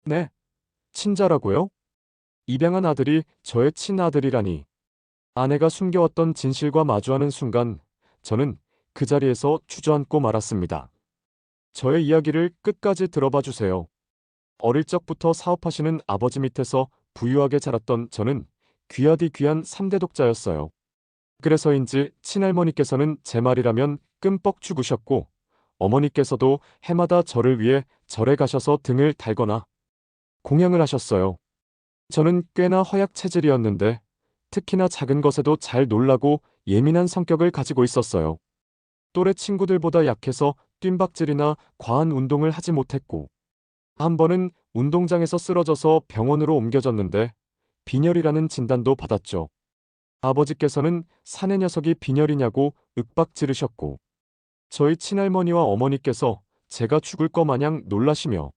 네, 친자라고요? 입양한 아들이 저의 친아들이라니. 아내가 숨겨왔던 진실과 마주하는 순간 저는 그 자리에서 주저앉고 말았습니다. 저의 이야기를 끝까지 들어봐 주세요. 어릴 적부터 사업하시는 아버지 밑에서 부유하게 자랐던 저는 귀하디 귀한 3대 독자였어요. 그래서인지 친할머니께서는 제 말이라면 끔뻑 죽으셨고 어머니께서도 해마다 저를 위해 절에 가셔서 등을 달거나 공양을 하셨어요. 저는 꽤나 허약 체질이었는데 특히나 작은 것에도 잘 놀라고 예민한 성격을 가지고 있었어요. 또래 친구들보다 약해서 뜀박질이나 과한 운동을 하지 못했고 한 번은 운동장에서 쓰러져서 병원으로 옮겨졌는데 빈혈이라는 진단도 받았죠. 아버지께서는 사내 녀석이 빈혈이냐고 윽박 지르셨고 저희 친할머니와 어머니께서 제가 죽을 거 마냥 놀라시며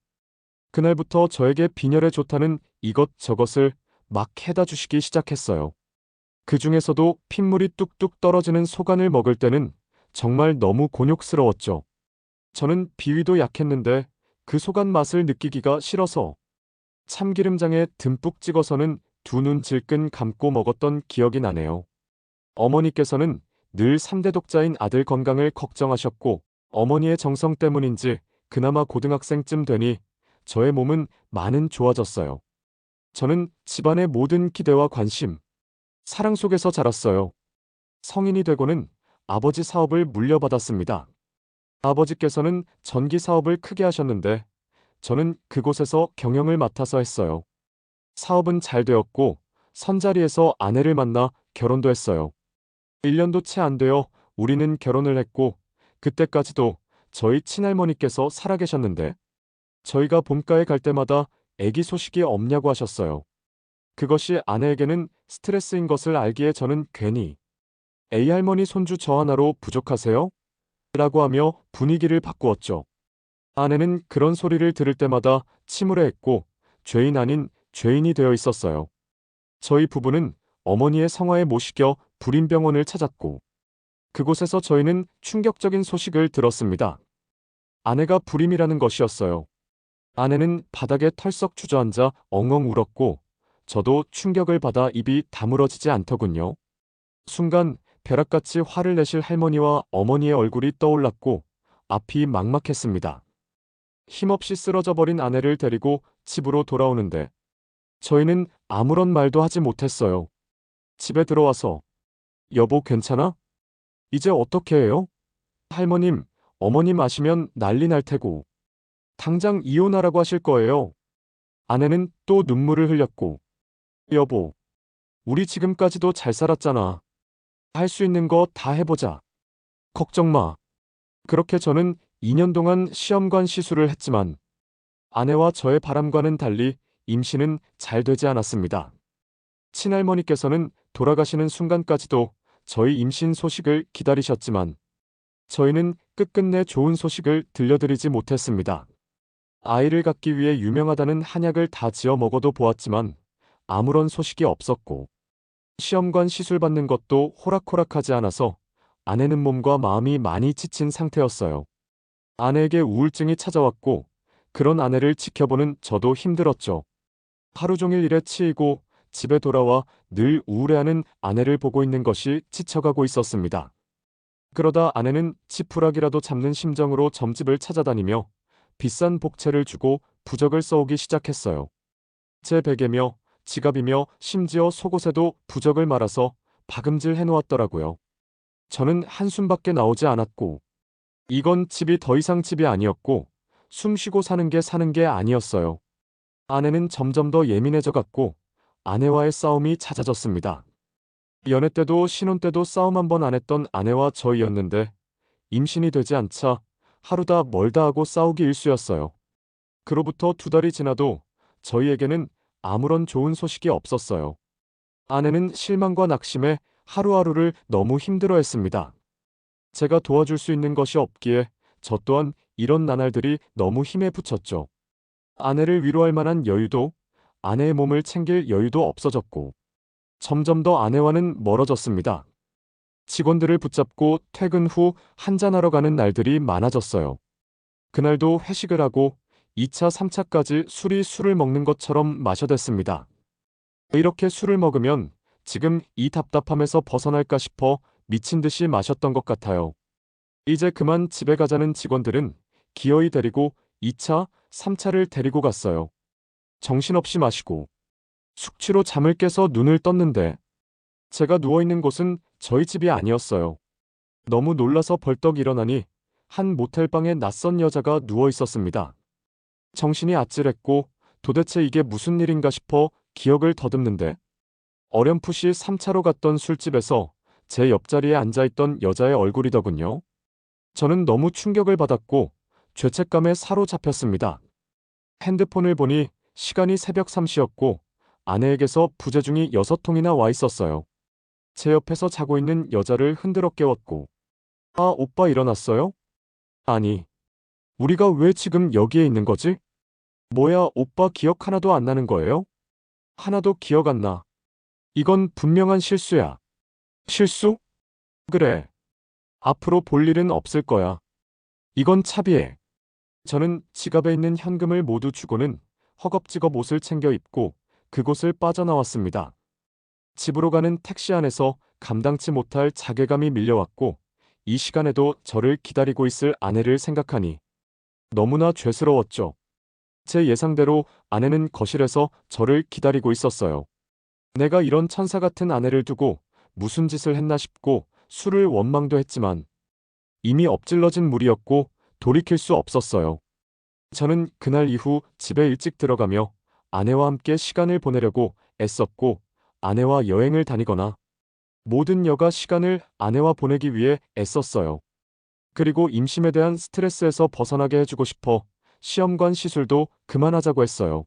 그날부터 저에게 빈혈에 좋다는 이것저것을 막 해다 주시기 시작했어요. 그 중에서도 핏물이 뚝뚝 떨어지는 소간을 먹을 때는 정말 너무 곤욕스러웠죠. 저는 비위도 약했는데 그 소간 맛을 느끼기가 싫어서 참기름장에 듬뿍 찍어서는 두 눈 질끈 감고 먹었던 기억이 나네요. 어머니께서는 늘 3대 독자인 아들 건강을 걱정하셨고 어머니의 정성 때문인지 그나마 고등학생쯤 되니 저의 몸은 많은 좋아졌어요. 저는 집안의 모든 기대와 관심, 사랑 속에서 자랐어요. 성인이 되고는 아버지 사업을 물려받았습니다. 아버지께서는 전기 사업을 크게 하셨는데 저는 그곳에서 경영을 맡아서 했어요. 사업은 잘 되었고 선자리에서 아내를 만나 결혼도 했어요. 1년도 채 안 되어 우리는 결혼을 했고 그때까지도 저희 친할머니께서 살아계셨는데 저희가 봄가에 갈 때마다 아기 소식이 없냐고 하셨어요. 그것이 아내에게는 스트레스인 것을 알기에 저는 괜히 A할머니 손주 저 하나로 부족하세요? 라고 하며 분위기를 바꾸었죠. 아내는 그런 소리를 들을 때마다 침울해했고 죄인 아닌 죄인이 되어 있었어요. 저희 부부는 어머니의 성화에 모시겨 불임병원을 찾았고 그곳에서 저희는 충격적인 소식을 들었습니다. 아내가 불임이라는 것이었어요. 아내는 바닥에 털썩 주저앉아 엉엉 울었고 저도 충격을 받아 입이 다물어지지 않더군요. 순간 벼락같이 화를 내실 할머니와 어머니의 얼굴이 떠올랐고 앞이 막막했습니다. 힘없이 쓰러져 버린 아내를 데리고 집으로 돌아오는데 저희는 아무런 말도 하지 못했어요. 집에 들어와서 여보 괜찮아? 이제 어떻게 해요? 할머님, 어머님 아시면 난리 날 테고 당장 이혼하라고 하실 거예요. 아내는 또 눈물을 흘렸고 여보, 우리 지금까지도 잘 살았잖아. 할 수 있는 거 다 해보자. 걱정 마. 그렇게 저는 2년 동안 시험관 시술을 했지만 아내와 저의 바람과는 달리 임신은 잘 되지 않았습니다. 친할머니께서는 돌아가시는 순간까지도 저희 임신 소식을 기다리셨지만 저희는 끝끝내 좋은 소식을 들려드리지 못했습니다. 아이를 갖기 위해 유명하다는 한약을 다 지어 먹어도 보았지만 아무런 소식이 없었고 시험관 시술 받는 것도 호락호락하지 않아서 아내는 몸과 마음이 많이 지친 상태였어요. 아내에게 우울증이 찾아왔고 그런 아내를 지켜보는 저도 힘들었죠. 하루 종일 일에 치이고 집에 돌아와 늘 우울해하는 아내를 보고 있는 것이 지쳐가고 있었습니다. 그러다 아내는 지푸라기라도 잡는 심정으로 점집을 찾아다니며 비싼 복채를 주고 부적을 써오기 시작했어요. 제 베개며 지갑이며 심지어 속옷에도 부적을 말아서 박음질 해놓았더라고요. 저는 한숨밖에 나오지 않았고 이건 집이 더 이상 집이 아니었고 숨 쉬고 사는 게 아니었어요. 아내는 점점 더 예민해져 갔고 아내와의 싸움이 잦아졌습니다. 연애 때도 신혼 때도 싸움 한 번 안 했던 아내와 저희였는데 임신이 되지 않자 하루다 멀다 하고 싸우기 일쑤였어요. 그로부터 2달이 지나도 저희에게는 아무런 좋은 소식이 없었어요. 아내는 실망과 낙심에 하루하루를 너무 힘들어했습니다. 제가 도와줄 수 있는 것이 없기에 저 또한 이런 나날들이 너무 힘에 부쳤죠. 아내를 위로할 만한 여유도 아내의 몸을 챙길 여유도 없어졌고 점점 더 아내와는 멀어졌습니다. 직원들을 붙잡고 퇴근 후 한잔하러 가는 날들이 많아졌어요. 그날도 회식을 하고 2차, 3차까지 술이 술을 먹는 것처럼 마셔댔습니다. 이렇게 술을 먹으면 지금 이 답답함에서 벗어날까 싶어 미친 듯이 마셨던 것 같아요. 이제 그만 집에 가자는 직원들은 기어이 데리고 2차, 3차를 데리고 갔어요. 정신없이 마시고 숙취로 잠을 깨서 눈을 떴는데 제가 누워있는 곳은 저희 집이 아니었어요. 너무 놀라서 벌떡 일어나니 한 모텔방에 낯선 여자가 누워 있었습니다. 정신이 아찔했고 도대체 이게 무슨 일인가 싶어 기억을 더듬는데 어렴풋이 3차로 갔던 술집에서 제 옆자리에 앉아있던 여자의 얼굴이더군요. 저는 너무 충격을 받았고 죄책감에 사로잡혔습니다. 핸드폰을 보니 시간이 새벽 3시였고 아내에게서 부재중이 6통이나 와 있었어요. 제 옆에서 자고 있는 여자를 흔들어 깨웠고 아, 오빠 일어났어요? 아니, 우리가 왜 지금 여기에 있는 거지? 뭐야, 오빠 기억 하나도 안 나는 거예요? 하나도 기억 안 나. 이건 분명한 실수야. 실수? 그래. 앞으로 볼 일은 없을 거야. 이건 차비해. 저는 지갑에 있는 현금을 모두 주고는 허겁지겁 옷을 챙겨 입고 그곳을 빠져나왔습니다. 집으로 가는 택시 안에서 감당치 못할 자괴감이 밀려왔고 이 시간에도 저를 기다리고 있을 아내를 생각하니 너무나 죄스러웠죠. 제 예상대로 아내는 거실에서 저를 기다리고 있었어요. 내가 이런 천사 같은 아내를 두고 무슨 짓을 했나 싶고 술을 원망도 했지만 이미 엎질러진 물이었고 돌이킬 수 없었어요. 저는 그날 이후 집에 일찍 들어가며 아내와 함께 시간을 보내려고 애썼고 아내와 여행을 다니거나 모든 여가 시간을 아내와 보내기 위해 애썼어요. 그리고 임신에 대한 스트레스에서 벗어나게 해주고 싶어 시험관 시술도 그만하자고 했어요.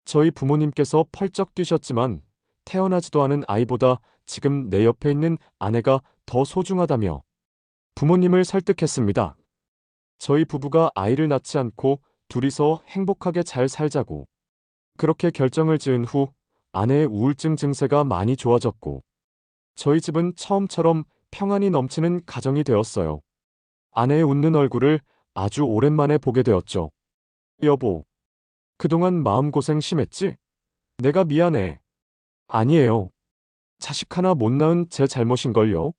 저희 부모님께서 펄쩍 뛰셨지만 태어나지도 않은 아이보다 지금 내 옆에 있는 아내가 더 소중하다며 부모님을 설득했습니다. 저희 부부가 아이를 낳지 않고 둘이서 행복하게 잘 살자고. 그렇게 결정을 지은 후 아내의 우울증 증세가 많이 좋아졌고 저희 집은 처음처럼 평안이 넘치는 가정이 되었어요. 아내의 웃는 얼굴을 아주 오랜만에 보게 되었죠. 여보, 그동안 마음고생 심했지? 내가 미안해. 아니에요. 자식 하나 못 낳은 제 잘못인걸요.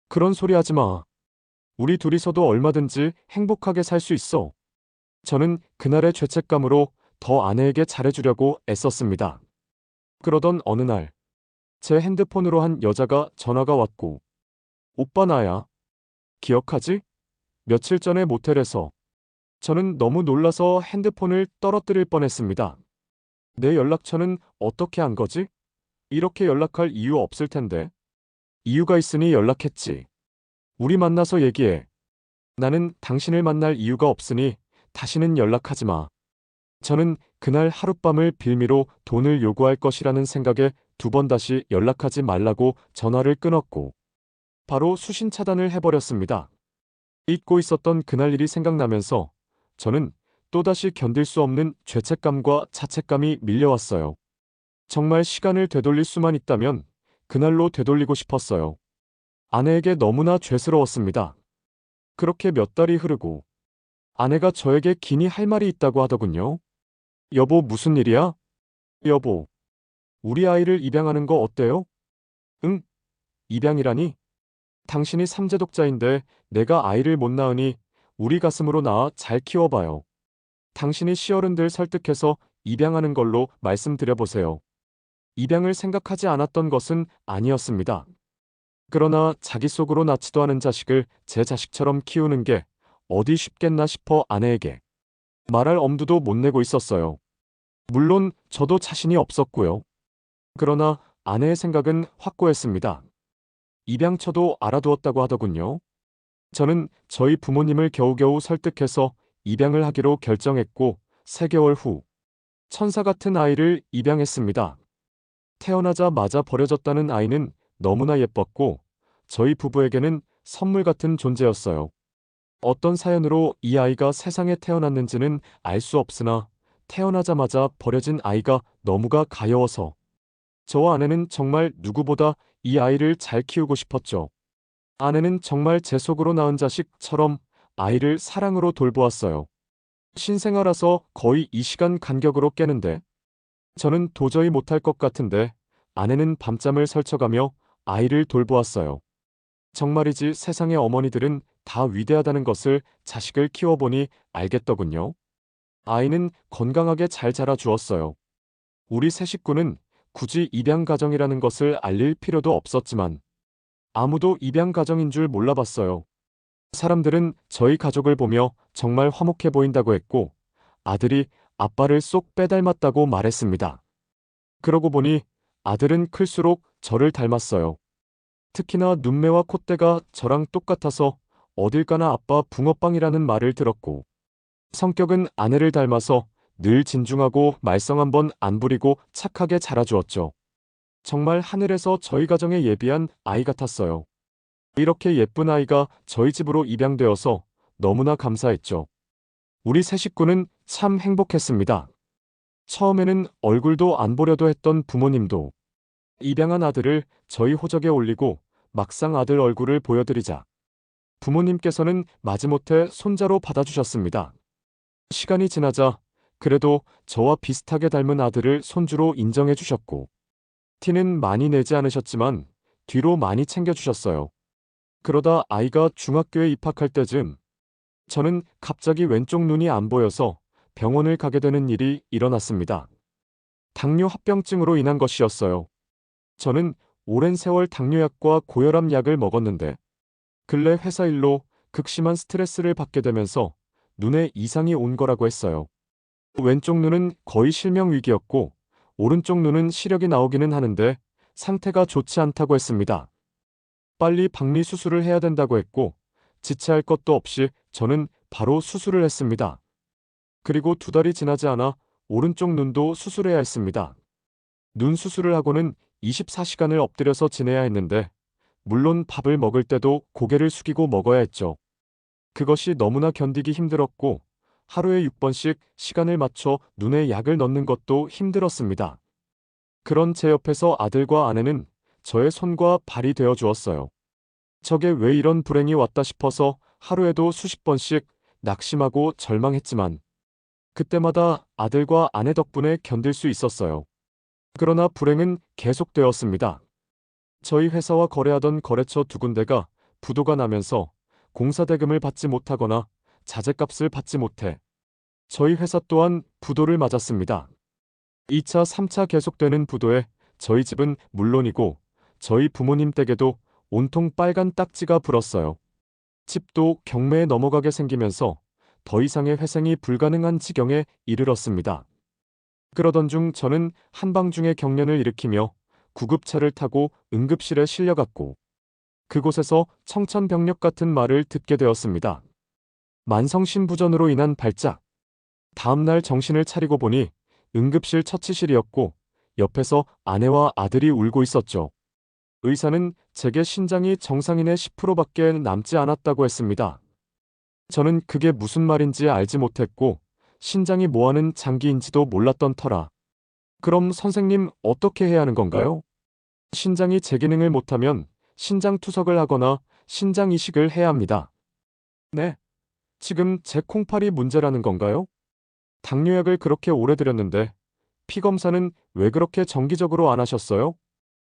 그런 소리 하지 마. 우리 둘이서도 얼마든지 행복하게 살 수 있어. 저는 그날의 죄책감으로 더 아내에게 잘해주려고 애썼습니다. 그러던 어느 날, 제 핸드폰으로 한 여자가 전화가 왔고, 오빠 나야. 기억하지? 며칠 전에 모텔에서. 저는 너무 놀라서 핸드폰을 떨어뜨릴 뻔했습니다. 내 연락처는 어떻게 한 거지? 이렇게 연락할 이유 없을 텐데. 이유가 있으니 연락했지. 우리 만나서 얘기해. 나는 당신을 만날 이유가 없으니 다시는 연락하지 마. 저는 그날 하룻밤을 빌미로 돈을 요구할 것이라는 생각에 2번 다시 연락하지 말라고 전화를 끊었고 바로 수신 차단을 해버렸습니다. 잊고 있었던 그날 일이 생각나면서 저는 또다시 견딜 수 없는 죄책감과 자책감이 밀려왔어요. 정말 시간을 되돌릴 수만 있다면 그날로 되돌리고 싶었어요. 아내에게 너무나 죄스러웠습니다. 그렇게 몇 달이 흐르고 아내가 저에게 긴히 할 말이 있다고 하더군요. 여보, 무슨 일이야? 여보, 우리 아이를 입양하는 거 어때요? 응? 입양이라니? 당신이 삼재독자인데 내가 아이를 못 낳으니 우리 가슴으로 낳아 잘 키워봐요. 당신이 시어른들 설득해서 입양하는 걸로 말씀드려보세요. 입양을 생각하지 않았던 것은 아니었습니다. 그러나 자기 속으로 낳지도 않은 자식을 제 자식처럼 키우는 게 어디 쉽겠나 싶어 아내에게 말할 엄두도 못 내고 있었어요. 물론 저도 자신이 없었고요. 그러나 아내의 생각은 확고했습니다. 입양처도 알아두었다고 하더군요. 저는 저희 부모님을 겨우겨우 설득해서 입양을 하기로 결정했고 3개월 후 천사 같은 아이를 입양했습니다. 태어나자마자 버려졌다는 아이는 너무나 예뻤고 저희 부부에게는 선물 같은 존재였어요. 어떤 사연으로 이 아이가 세상에 태어났는지는 알 수 없으나 태어나자마자 버려진 아이가 너무가 가여워서 저와 아내는 정말 누구보다 이 아이를 잘 키우고 싶었죠. 아내는 정말 제 속으로 낳은 자식처럼 아이를 사랑으로 돌보았어요. 신생아라서 거의 2시간 간격으로 깨는데 저는 도저히 못할 것 같은데 아내는 밤잠을 설쳐가며 아이를 돌보았어요. 정말이지 세상의 어머니들은 다 위대하다는 것을 자식을 키워보니 알겠더군요. 아이는 건강하게 잘 자라주었어요. 우리 세 식구는 굳이 입양 가정이라는 것을 알릴 필요도 없었지만 아무도 입양 가정인 줄 몰라봤어요. 사람들은 저희 가족을 보며 정말 화목해 보인다고 했고 아들이 아빠를 쏙 빼닮았다고 말했습니다. 그러고 보니 아들은 클수록 저를 닮았어요. 특히나 눈매와 콧대가 저랑 똑같아서 어딜 가나 아빠 붕어빵이라는 말을 들었고 성격은 아내를 닮아서 늘 진중하고 말썽 한 번 안 부리고 착하게 자라주었죠. 정말 하늘에서 저희 가정에 예비한 아이 같았어요. 이렇게 예쁜 아이가 저희 집으로 입양되어서 너무나 감사했죠. 우리 세 식구는 참 행복했습니다. 처음에는 얼굴도 안 보려도 했던 부모님도 입양한 아들을 저희 호적에 올리고 막상 아들 얼굴을 보여드리자 부모님께서는 마지못해 손자로 받아주셨습니다. 시간이 지나자 그래도 저와 비슷하게 닮은 아들을 손주로 인정해 주셨고 티는 많이 내지 않으셨지만 뒤로 많이 챙겨주셨어요. 그러다 아이가 중학교에 입학할 때쯤 저는 갑자기 왼쪽 눈이 안 보여서 병원을 가게 되는 일이 일어났습니다. 당뇨 합병증으로 인한 것이었어요. 저는 오랜 세월 당뇨약과 고혈압 약을 먹었는데 근래 회사 일로 극심한 스트레스를 받게 되면서 눈에 이상이 온 거라고 했어요. 왼쪽 눈은 거의 실명 위기였고 오른쪽 눈은 시력이 나오기는 하는데 상태가 좋지 않다고 했습니다. 빨리 박리 수술을 해야 된다고 했고 지체할 것도 없이 저는 바로 수술을 했습니다. 그리고 2달이 지나지 않아 오른쪽 눈도 수술해야 했습니다. 눈 수술을 하고는 24시간을 엎드려서 지내야 했는데 물론 밥을 먹을 때도 고개를 숙이고 먹어야 했죠. 그것이 너무나 견디기 힘들었고 하루에 6번씩 시간을 맞춰 눈에 약을 넣는 것도 힘들었습니다. 그런 제 옆에서 아들과 아내는 저의 손과 발이 되어 주었어요. 저게 왜 이런 불행이 왔다 싶어서 하루에도 수십 번씩 낙심하고 절망했지만 그때마다 아들과 아내 덕분에 견딜 수 있었어요. 그러나 불행은 계속되었습니다. 저희 회사와 거래하던 거래처 2군데가 부도가 나면서 공사대금을 받지 못하거나 자재값을 받지 못해 저희 회사 또한 부도를 맞았습니다. 2차, 3차 계속되는 부도에 저희 집은 물론이고 저희 부모님 댁에도 온통 빨간 딱지가 불었어요. 집도 경매에 넘어가게 생기면서 더 이상의 회생이 불가능한 지경에 이르렀습니다. 그러던 중 저는 한방중에 경련을 일으키며 구급차를 타고 응급실에 실려갔고 그곳에서 청천벽력 같은 말을 듣게 되었습니다. 만성신부전으로 인한 발작. 다음날 정신을 차리고 보니 응급실 처치실이었고 옆에서 아내와 아들이 울고 있었죠. 의사는 제게 신장이 정상인의 10%밖에 남지 않았다고 했습니다. 저는 그게 무슨 말인지 알지 못했고 신장이 뭐하는 장기인지도 몰랐던 터라. 그럼 선생님 어떻게 해야 하는 건가요? 신장이 제 기능을 못하면 신장 투석을 하거나 신장 이식을 해야 합니다. 네, 지금 제 콩팥이 문제라는 건가요? 당뇨약을 그렇게 오래 드렸는데 피 검사는 왜 그렇게 정기적으로 안 하셨어요?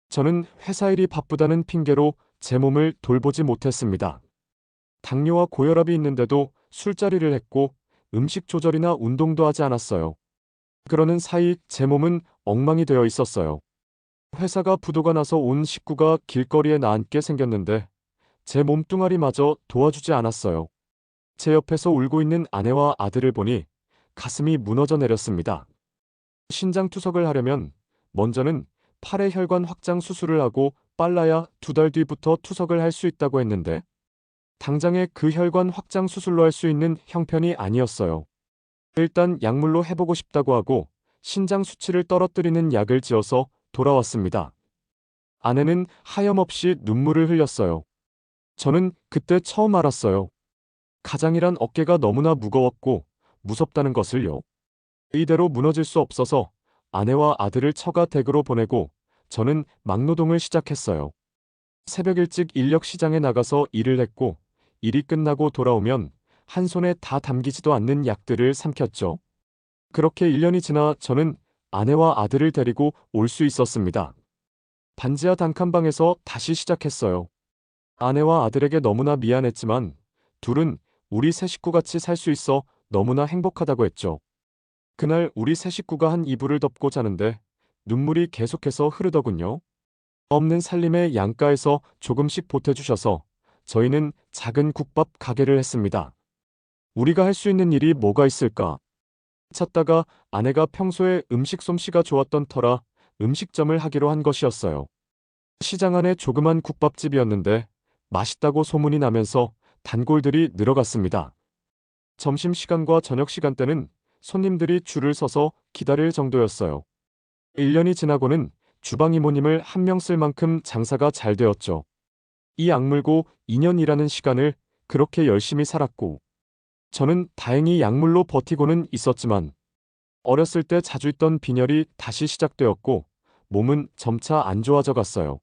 저는 회사 일이 바쁘다는 핑계로 제 몸을 돌보지 못했습니다. 당뇨와 고혈압이 있는데도 술자리를 했고 음식 조절이나 운동도 하지 않았어요. 그러는 사이 제 몸은 엉망이 되어 있었어요. 회사가 부도가 나서 온 식구가 길거리에 나앉게 생겼는데 제 몸뚱아리마저 도와주지 않았어요. 제 옆에서 울고 있는 아내와 아들을 보니 가슴이 무너져 내렸습니다. 신장 투석을 하려면 먼저는 팔의 혈관 확장 수술을 하고 빨라야 2달 뒤부터 투석을 할 수 있다고 했는데 당장에 그 혈관 확장 수술로 할 수 있는 형편이 아니었어요. 일단 약물로 해보고 싶다고 하고 신장 수치를 떨어뜨리는 약을 지어서 돌아왔습니다. 아내는 하염없이 눈물을 흘렸어요. 저는 그때 처음 알았어요. 가장이란 어깨가 너무나 무거웠고 무섭다는 것을요. 이대로 무너질 수 없어서 아내와 아들을 처가 댁으로 보내고 저는 막노동을 시작했어요. 새벽 일찍 인력 시장에 나가서 일을 했고 일이 끝나고 돌아오면 한 손에 다 담기지도 않는 약들을 삼켰죠. 그렇게 1년이 지나 저는 아내와 아들을 데리고 올 수 있었습니다. 반지하 단칸방에서 다시 시작했어요. 아내와 아들에게 너무나 미안했지만 둘은 우리 세 식구같이 살 수 있어 너무나 행복하다고 했죠. 그날 우리 세 식구가 한 이불을 덮고 자는데 눈물이 계속해서 흐르더군요. 없는 살림에 양가에서 조금씩 보태주셔서 저희는 작은 국밥 가게를 했습니다. 우리가 할 수 있는 일이 뭐가 있을까 찾다가 아내가 평소에 음식 솜씨가 좋았던 터라 음식점을 하기로 한 것이었어요. 시장 안에 조그만 국밥집이었는데 맛있다고 소문이 나면서 단골들이 늘어갔습니다. 점심시간과 저녁시간 때는 손님들이 줄을 서서 기다릴 정도였어요. 1년이 지나고는 주방 이모님을 한 명 쓸 만큼 장사가 잘 되었죠. 이 악물고 2년이라는 시간을 그렇게 열심히 살았고, 저는 다행히 약물로 버티고는 있었지만, 어렸을 때 자주 있던 빈혈이 다시 시작되었고, 몸은 점차 안 좋아져 갔어요.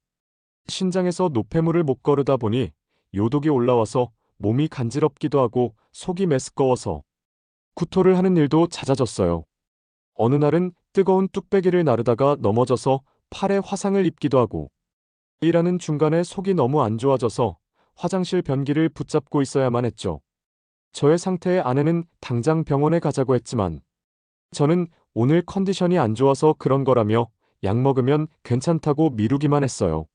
신장에서 노폐물을 못 거르다 보니 요독이 올라와서 몸이 간지럽기도 하고 속이 메스꺼워서 구토를 하는 일도 잦아졌어요. 어느 날은 뜨거운 뚝배기를 나르다가 넘어져서 팔에 화상을 입기도 하고, 일하는 중간에 속이 너무 안 좋아져서 화장실 변기를 붙잡고 있어야만 했죠. 저의 상태에 아내는 당장 병원에 가자고 했지만 저는 오늘 컨디션이 안 좋아서 그런 거라며 약 먹으면 괜찮다고 미루기만 했어요.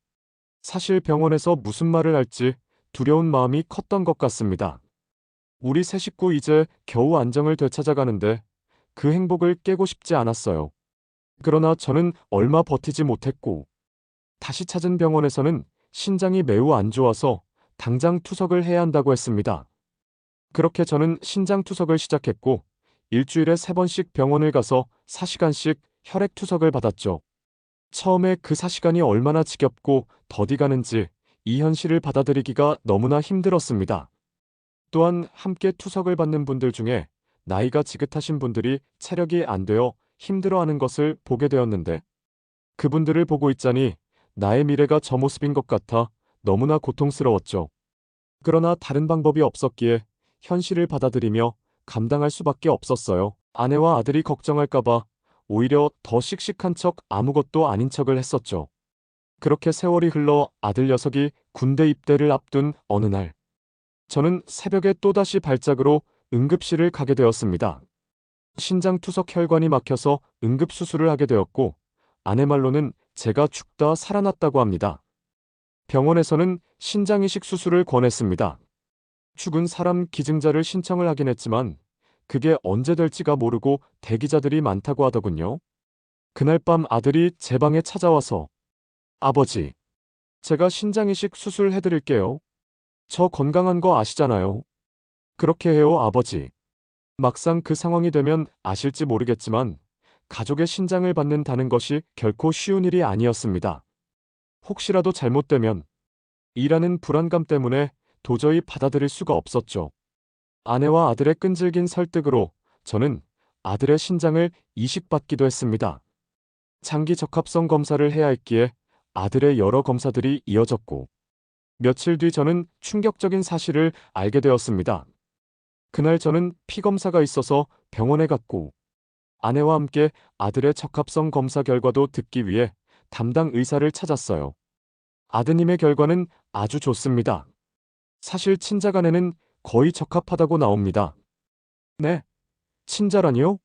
사실 병원에서 무슨 말을 할지 두려운 마음이 컸던 것 같습니다. 우리 세 식구 이제 겨우 안정을 되찾아가는데 그 행복을 깨고 싶지 않았어요. 그러나 저는 얼마 버티지 못했고 다시 찾은 병원에서는 신장이 매우 안 좋아서 당장 투석을 해야 한다고 했습니다. 그렇게 저는 신장 투석을 시작했고 일주일에 3번씩 병원을 가서 4시간씩 혈액 투석을 받았죠. 처음에 그 4시간이 얼마나 지겹고 더디 가는지 이 현실을 받아들이기가 너무나 힘들었습니다. 또한 함께 투석을 받는 분들 중에 나이가 지긋하신 분들이 체력이 안 되어 힘들어하는 것을 보게 되었는데 그분들을 보고 있자니 나의 미래가 저 모습인 것 같아 너무나 고통스러웠죠. 그러나 다른 방법이 없었기에 현실을 받아들이며 감당할 수밖에 없었어요. 아내와 아들이 걱정할까봐 오히려 더 씩씩한 척 아무것도 아닌 척을 했었죠. 그렇게 세월이 흘러 아들 녀석이 군대 입대를 앞둔 어느 날, 저는 새벽에 또다시 발작으로 응급실을 가게 되었습니다. 신장 투석 혈관이 막혀서 응급수술을 하게 되었고, 아내 말로는 제가 죽다 살아났다고 합니다. 병원에서는 신장 이식 수술을 권했습니다. 죽은 사람 기증자를 신청을 하긴 했지만 그게 언제 될지가 모르고 대기자들이 많다고 하더군요. 그날 밤 아들이 제 방에 찾아와서 아버지, 제가 신장 이식 수술 해드릴게요. 저 건강한 거 아시잖아요. 그렇게 해요, 아버지. 막상 그 상황이 되면 아실지 모르겠지만 가족의 신장을 받는다는 것이 결코 쉬운 일이 아니었습니다. 혹시라도 잘못되면 이라는 불안감 때문에 도저히 받아들일 수가 없었죠. 아내와 아들의 끈질긴 설득으로 저는 아들의 신장을 이식받기도 했습니다. 장기 적합성 검사를 해야 했기에 아들의 여러 검사들이 이어졌고 며칠 뒤 저는 충격적인 사실을 알게 되었습니다. 그날 저는 피 검사가 있어서 병원에 갔고 아내와 함께 아들의 적합성 검사 결과도 듣기 위해 담당 의사를 찾았어요. 아드님의 결과는 아주 좋습니다. 사실 친자간에는 거의 적합하다고 나옵니다. 네? 친자라니요?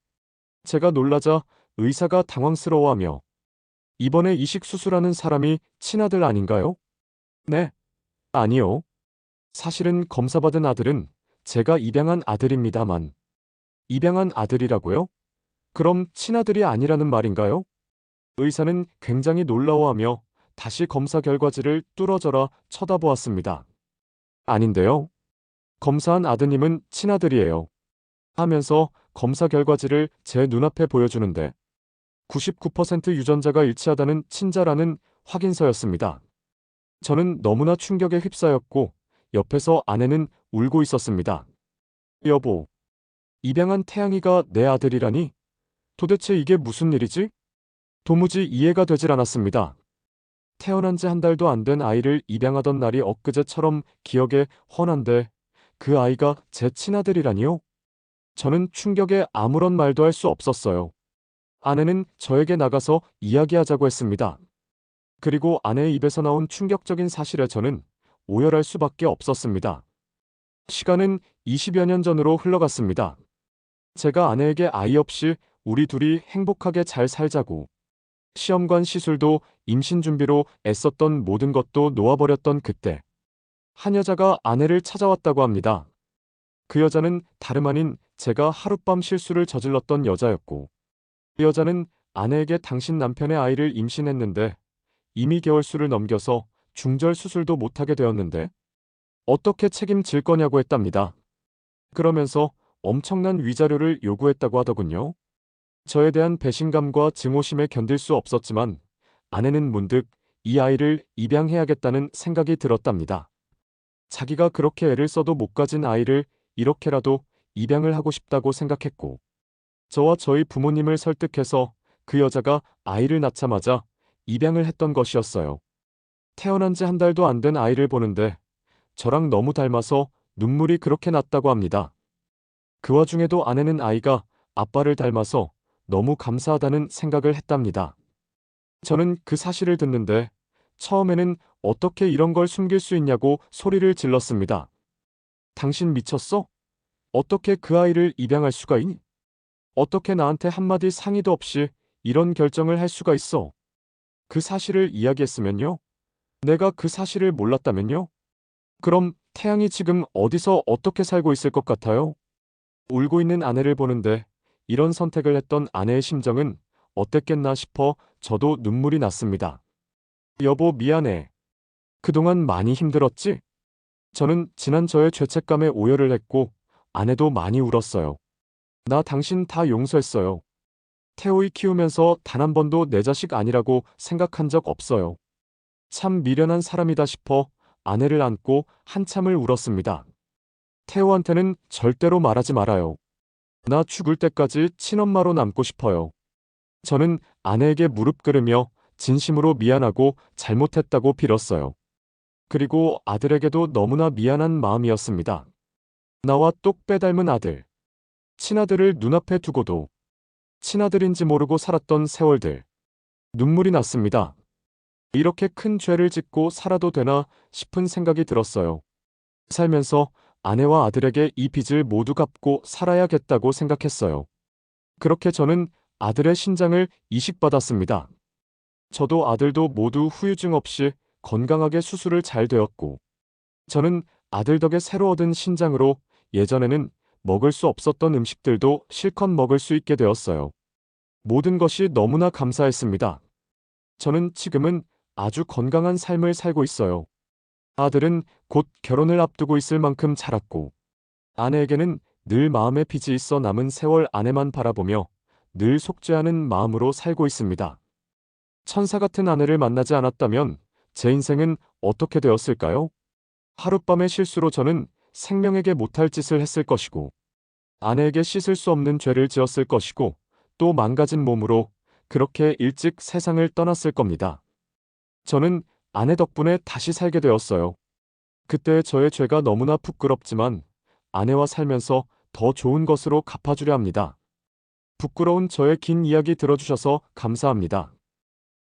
제가 놀라자 의사가 당황스러워하며 이번에 이식 수술하는 사람이 친아들 아닌가요? 네. 아니요. 사실은 검사받은 아들은 제가 입양한 아들입니다만. 입양한 아들이라고요? 그럼 친아들이 아니라는 말인가요? 의사는 굉장히 놀라워하며 다시 검사 결과지를 뚫어져라 쳐다보았습니다. 아닌데요. 검사한 아드님은 친아들이에요. 하면서 검사 결과지를 제 눈앞에 보여주는데 99% 유전자가 일치하다는 친자라는 확인서였습니다. 저는 너무나 충격에 휩싸였고 옆에서 아내는 울고 있었습니다. 여보, 입양한 태양이가 내 아들이라니? 도대체 이게 무슨 일이지? 도무지 이해가 되질 않았습니다. 태어난 지 한 달도 안 된 아이를 입양하던 날이 엊그제처럼 기억에 훤한데 그 아이가 제 친아들이라니요? 저는 충격에 아무런 말도 할 수 없었어요. 아내는 저에게 나가서 이야기하자고 했습니다. 그리고 아내의 입에서 나온 충격적인 사실에 저는 오열할 수밖에 없었습니다. 시간은 20여 년 전으로 흘러갔습니다. 제가 아내에게 아이 없이 우리 둘이 행복하게 잘 살자고, 시험관 시술도 임신 준비로 애썼던 모든 것도 놓아버렸던 그때, 한 여자가 아내를 찾아왔다고 합니다. 그 여자는 다름 아닌 제가 하룻밤 실수를 저질렀던 여자였고, 그 여자는 아내에게 당신 남편의 아이를 임신했는데 이미 개월수를 넘겨서 중절 수술도 못하게 되었는데 어떻게 책임질 거냐고 했답니다. 그러면서 엄청난 위자료를 요구했다고 하더군요. 저에 대한 배신감과 증오심에 견딜 수 없었지만 아내는 문득 이 아이를 입양해야겠다는 생각이 들었답니다. 자기가 그렇게 애를 써도 못 가진 아이를 이렇게라도 입양을 하고 싶다고 생각했고, 저와 저희 부모님을 설득해서 그 여자가 아이를 낳자마자 입양을 했던 것이었어요. 태어난 지 한 달도 안 된 아이를 보는데 저랑 너무 닮아서 눈물이 그렇게 났다고 합니다. 그 와중에도 아내는 아이가 아빠를 닮아서 너무 감사하다는 생각을 했답니다. 저는 그 사실을 듣는데 처음에는 어떻게 이런 걸 숨길 수 있냐고 소리를 질렀습니다. 당신 미쳤어? 어떻게 그 아이를 입양할 수가 있니? 어떻게 나한테 한마디 상의도 없이 이런 결정을 할 수가 있어? 그 사실을 이야기했으면요? 내가 그 사실을 몰랐다면요? 그럼 태양이 지금 어디서 어떻게 살고 있을 것 같아요? 울고 있는 아내를 보는데 이런 선택을 했던 아내의 심정은 어땠겠나 싶어 저도 눈물이 났습니다. 여보, 미안해. 그동안 많이 힘들었지? 저는 지난 저의 죄책감에 오열을 했고 아내도 많이 울었어요. 나 당신 다 용서했어요. 태호이 키우면서 단 한 번도 내 자식 아니라고 생각한 적 없어요. 참 미련한 사람이다 싶어 아내를 안고 한참을 울었습니다. 태호한테는 절대로 말하지 말아요. 나 죽을 때까지 친엄마로 남고 싶어요. 저는 아내에게 무릎 꿇으며 진심으로 미안하고 잘못했다고 빌었어요. 그리고 아들에게도 너무나 미안한 마음이었습니다. 나와 똑 빼닮은 아들. 친아들을 눈앞에 두고도 친아들인지 모르고 살았던 세월들. 눈물이 났습니다. 이렇게 큰 죄를 짓고 살아도 되나 싶은 생각이 들었어요. 살면서 아내와 아들에게 이 빚을 모두 갚고 살아야겠다고 생각했어요. 그렇게 저는 아들의 신장을 이식받았습니다. 저도 아들도 모두 후유증 없이 건강하게 수술을 잘 되었고, 저는 아들 덕에 새로 얻은 신장으로 예전에는 먹을 수 없었던 음식들도 실컷 먹을 수 있게 되었어요. 모든 것이 너무나 감사했습니다. 저는 지금은 아주 건강한 삶을 살고 있어요. 아들은 곧 결혼을 앞두고 있을 만큼 자랐고, 아내에게는 늘 마음에 빚이 있어 남은 세월 아내만 바라보며 늘 속죄하는 마음으로 살고 있습니다. 천사 같은 아내를 만나지 않았다면 제 인생은 어떻게 되었을까요? 하룻밤의 실수로 저는 생명에게 못할 짓을 했을 것이고, 아내에게 씻을 수 없는 죄를 지었을 것이고, 또 망가진 몸으로 그렇게 일찍 세상을 떠났을 겁니다. 저는 아내 덕분에 다시 살게 되었어요. 그때의 저의 죄가 너무나 부끄럽지만 아내와 살면서 더 좋은 것으로 갚아주려 합니다. 부끄러운 저의 긴 이야기 들어주셔서 감사합니다.